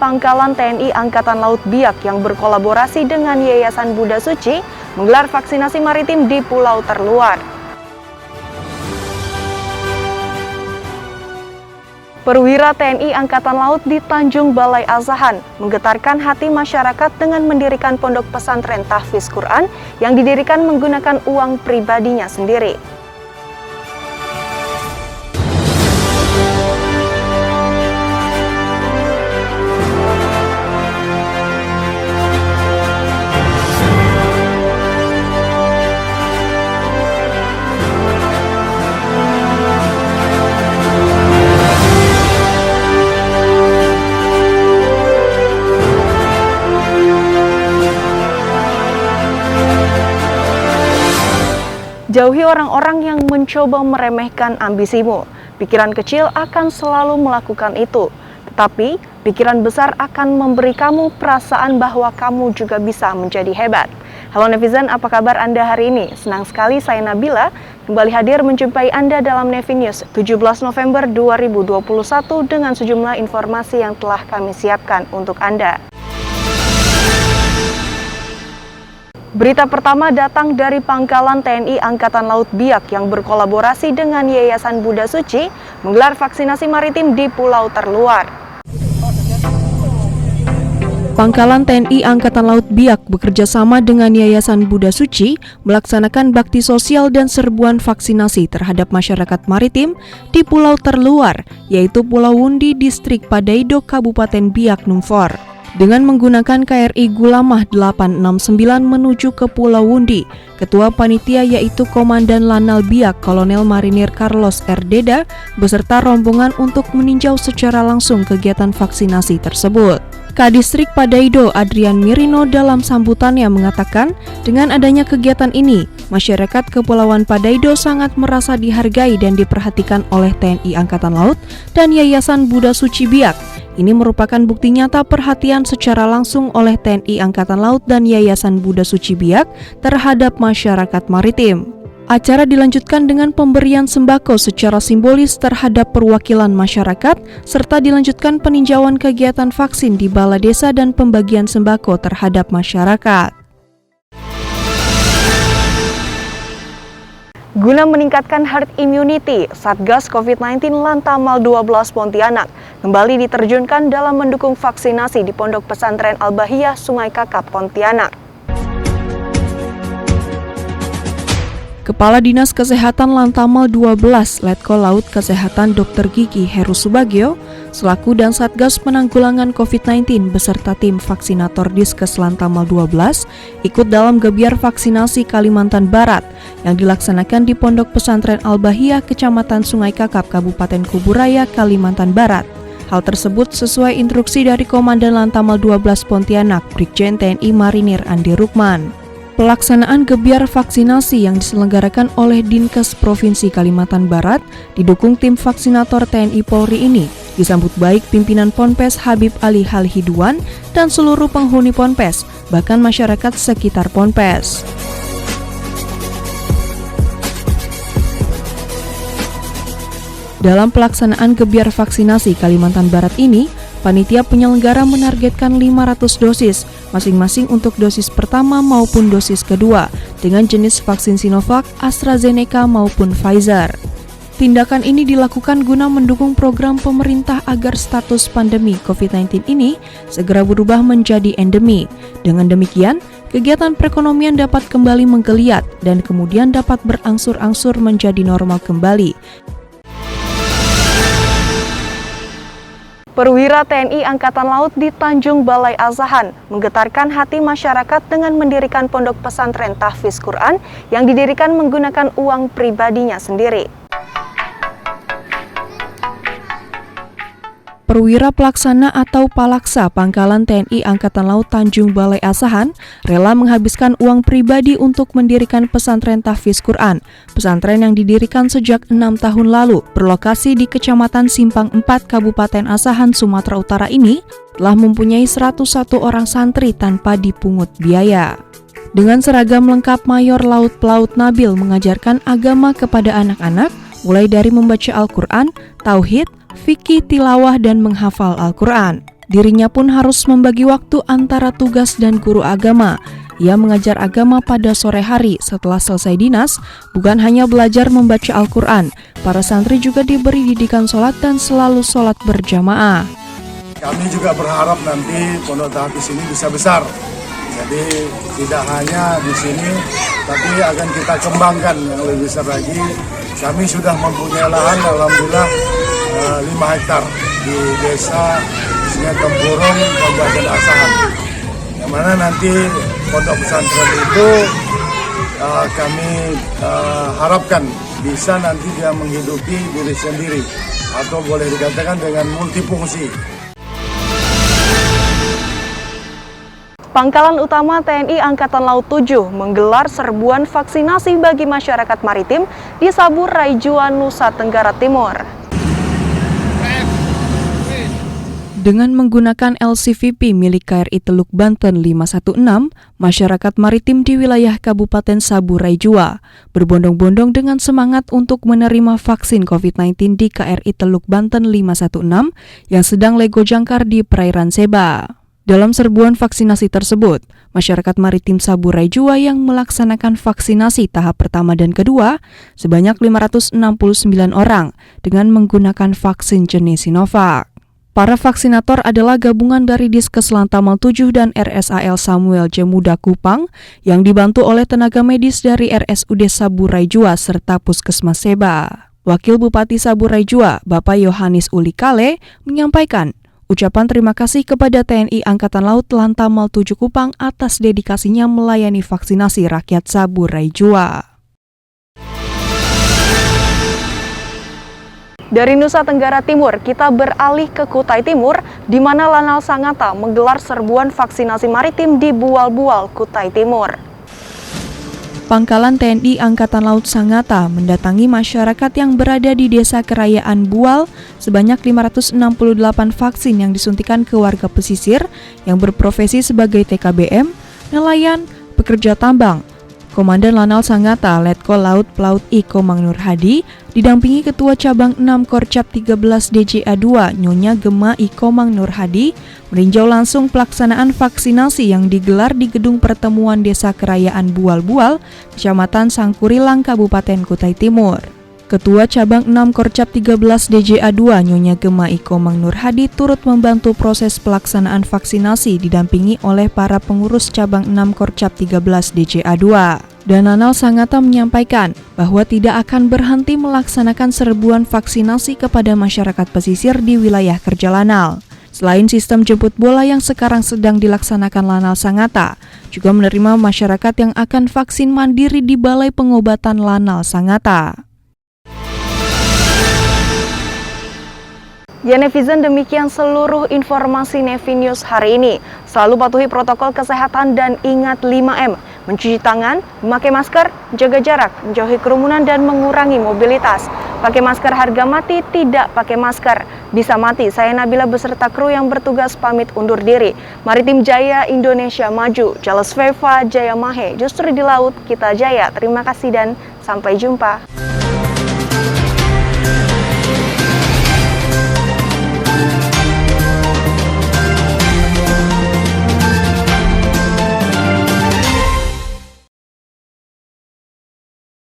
Pangkalan TNI Angkatan Laut Biak yang berkolaborasi dengan Yayasan Buddha Suci menggelar vaksinasi maritim di pulau terluar. Perwira TNI Angkatan Laut di Tanjung Balai Asahan menggetarkan hati masyarakat dengan mendirikan pondok pesantren tahfiz Quran yang didirikan menggunakan uang pribadinya sendiri. Jauhi orang-orang yang mencoba meremehkan ambisimu. Pikiran kecil akan selalu melakukan itu, tetapi pikiran besar akan memberi kamu perasaan bahwa kamu juga bisa menjadi hebat. Halo netizen, apa kabar Anda hari ini? Senang sekali saya Nabila kembali hadir menjumpai Anda dalam Nevi News 17 November 2021 dengan sejumlah informasi yang telah kami siapkan untuk Anda. Berita pertama datang dari Pangkalan TNI Angkatan Laut Biak yang berkolaborasi dengan Yayasan Buddha Suci menggelar vaksinasi maritim di pulau terluar. Pangkalan TNI Angkatan Laut Biak bekerja sama dengan Yayasan Buddha Suci melaksanakan bakti sosial dan serbuan vaksinasi terhadap masyarakat maritim di pulau terluar, yaitu Pulau Wundi, Distrik Padaido, Kabupaten Biak Numfor. Dengan menggunakan KRI Gulamah 869 menuju ke Pulau Wundi, Ketua Panitia yaitu Komandan Lanal Biak Kolonel Marinir Carlos R. Deda beserta rombongan untuk meninjau secara langsung kegiatan vaksinasi tersebut. Kadistrik Padaido Adrian Mirino dalam sambutannya mengatakan, dengan adanya kegiatan ini, masyarakat Kepulauan Padaido sangat merasa dihargai dan diperhatikan oleh TNI Angkatan Laut dan Yayasan Buddha Suci Biak. Ini merupakan bukti nyata perhatian secara langsung oleh TNI Angkatan Laut dan Yayasan Buddha Suci Biak terhadap masyarakat maritim. Acara dilanjutkan dengan pemberian sembako secara simbolis terhadap perwakilan masyarakat, serta dilanjutkan peninjauan kegiatan vaksin di Balai Desa dan pembagian sembako terhadap masyarakat. Guna meningkatkan herd immunity, Satgas COVID-19 Lantamal 12 Pontianak kembali diterjunkan dalam mendukung vaksinasi di Pondok Pesantren Al-Bahiyah Sungai Kakap, Pontianak. Kepala Dinas Kesehatan Lantamal 12, Letkol Laut Kesehatan Dr. Gigi Heru Subagio, selaku dan Satgas Penanggulangan COVID-19 beserta tim vaksinator Diskes Lantamal 12 ikut dalam gebiar vaksinasi Kalimantan Barat yang dilaksanakan di Pondok Pesantren Al-Bahiyah, Kecamatan Sungai Kakap, Kabupaten Kuburaya, Kalimantan Barat. Hal tersebut sesuai instruksi dari Komandan Lantamal 12 Pontianak, Brigjen TNI Marinir Andi Rukman. Pelaksanaan gebiar vaksinasi yang diselenggarakan oleh Dinkes Provinsi Kalimantan Barat didukung tim vaksinator TNI Polri ini disambut baik pimpinan Ponpes Habib Ali Halhiduan dan seluruh penghuni Ponpes, bahkan masyarakat sekitar Ponpes. Dalam pelaksanaan gebiar vaksinasi Kalimantan Barat ini, panitia penyelenggara menargetkan 500 dosis, masing-masing untuk dosis pertama maupun dosis kedua, dengan jenis vaksin Sinovac, AstraZeneca maupun Pfizer. Tindakan ini dilakukan guna mendukung program pemerintah agar status pandemi COVID-19 ini segera berubah menjadi endemi. Dengan demikian, kegiatan perekonomian dapat kembali menggeliat dan kemudian dapat berangsur-angsur menjadi normal kembali. Perwira TNI Angkatan Laut di Tanjung Balai Asahan menggetarkan hati masyarakat dengan mendirikan pondok pesantren tahfiz Quran yang didirikan menggunakan uang pribadinya sendiri. Perwira Pelaksana atau Palaksa Pangkalan TNI Angkatan Laut Tanjung Balai Asahan rela menghabiskan uang pribadi untuk mendirikan pesantren tahfiz Quran. Pesantren yang didirikan sejak 6 tahun lalu berlokasi di Kecamatan Simpang 4, Kabupaten Asahan, Sumatera Utara ini telah mempunyai 101 orang santri tanpa dipungut biaya. Dengan seragam lengkap, Mayor Laut Pelaut Nabil mengajarkan agama kepada anak-anak, mulai dari membaca Al-Quran, tauhid, fikih, tilawah, dan menghafal Al-Quran. Dirinya pun harus membagi waktu antara tugas dan guru agama. Ia mengajar agama pada sore hari setelah selesai dinas, bukan hanya belajar membaca Al-Quran. Para santri juga diberi didikan sholat dan selalu sholat berjamaah. Kami juga berharap nanti Pondok Tahfiz ini bisa besar. Jadi tidak hanya di sini, tapi akan kita kembangkan yang lebih besar lagi. Kami sudah mempunyai lahan, alhamdulillah 5 hektar di desa Sungai Tempurung, Kabupaten Asahan. Yang mana nanti pondok pesantren itu kami harapkan bisa nanti dia menghidupi diri sendiri atau boleh dikatakan dengan multifungsi. Pangkalan Utama TNI Angkatan Laut 7 menggelar serbuan vaksinasi bagi masyarakat maritim di Sabur Raijua, Nusa Tenggara Timur. Dengan menggunakan LCVP milik KRI Teluk Banten 516, masyarakat maritim di wilayah Kabupaten Sabur Raijua berbondong-bondong dengan semangat untuk menerima vaksin COVID-19 di KRI Teluk Banten 516 yang sedang lego jangkar di perairan Seba. Dalam serbuan vaksinasi tersebut, masyarakat maritim Sabur Raijua yang melaksanakan vaksinasi tahap pertama dan kedua sebanyak 569 orang dengan menggunakan vaksin jenis Sinovac. Para vaksinator adalah gabungan dari Diskes Lantamal 7 dan RSAL Samuel J. Muda Kupang yang dibantu oleh tenaga medis dari RSUD Sabur Raijua serta Puskesmas Seba. Wakil Bupati Sabur Raijua, Bapak Yohanes Ulikale, menyampaikan ucapan terima kasih kepada TNI Angkatan Laut Lantamal 7 Kupang atas dedikasinya melayani vaksinasi rakyat Sabur Raijua. Dari Nusa Tenggara Timur, kita beralih ke Kutai Timur, di mana Lanal Sangatta menggelar serbuan vaksinasi maritim di Bual-Bual, Kutai Timur. Pangkalan TNI Angkatan Laut Sangatta mendatangi masyarakat yang berada di Desa Kerayaan Bual sebanyak 568 vaksin yang disuntikan ke warga pesisir yang berprofesi sebagai TKBM, nelayan, pekerja tambang. Komandan Lanal Sangatta, Letkol Laut Pelaut I Komang Nur Hadi, didampingi Ketua Cabang 6 Korcap 13 DJA2 Nyonya Gema I Komang Nur Hadi, meninjau langsung pelaksanaan vaksinasi yang digelar di Gedung Pertemuan Desa Kerayaan Bual-Bual, Kecamatan Sangkurilang, Kabupaten Kutai Timur. Ketua Cabang 6 Korcap 13 DJA2 Nyonya Gema I Komang Nur Hadi turut membantu proses pelaksanaan vaksinasi didampingi oleh para pengurus Cabang 6 Korcap 13 DJA2. Dan Lanal Sangatta menyampaikan bahwa tidak akan berhenti melaksanakan serbuan vaksinasi kepada masyarakat pesisir di wilayah kerja Lanal. Selain sistem jemput bola yang sekarang sedang dilaksanakan Lanal Sangatta, juga menerima masyarakat yang akan vaksin mandiri di Balai Pengobatan Lanal Sangatta. Ya netizen, demikian seluruh informasi Nevi News hari ini. Selalu patuhi protokol kesehatan dan ingat 5M. Mencuci tangan, memakai masker, jaga jarak, menjauhi kerumunan dan mengurangi mobilitas. Pakai masker harga mati, tidak pakai masker bisa mati. Saya Nabila beserta kru yang bertugas pamit undur diri. Maritim Jaya, Indonesia maju. Jales Veva, Jaya Mahe. Justru di laut kita jaya. Terima kasih dan sampai jumpa.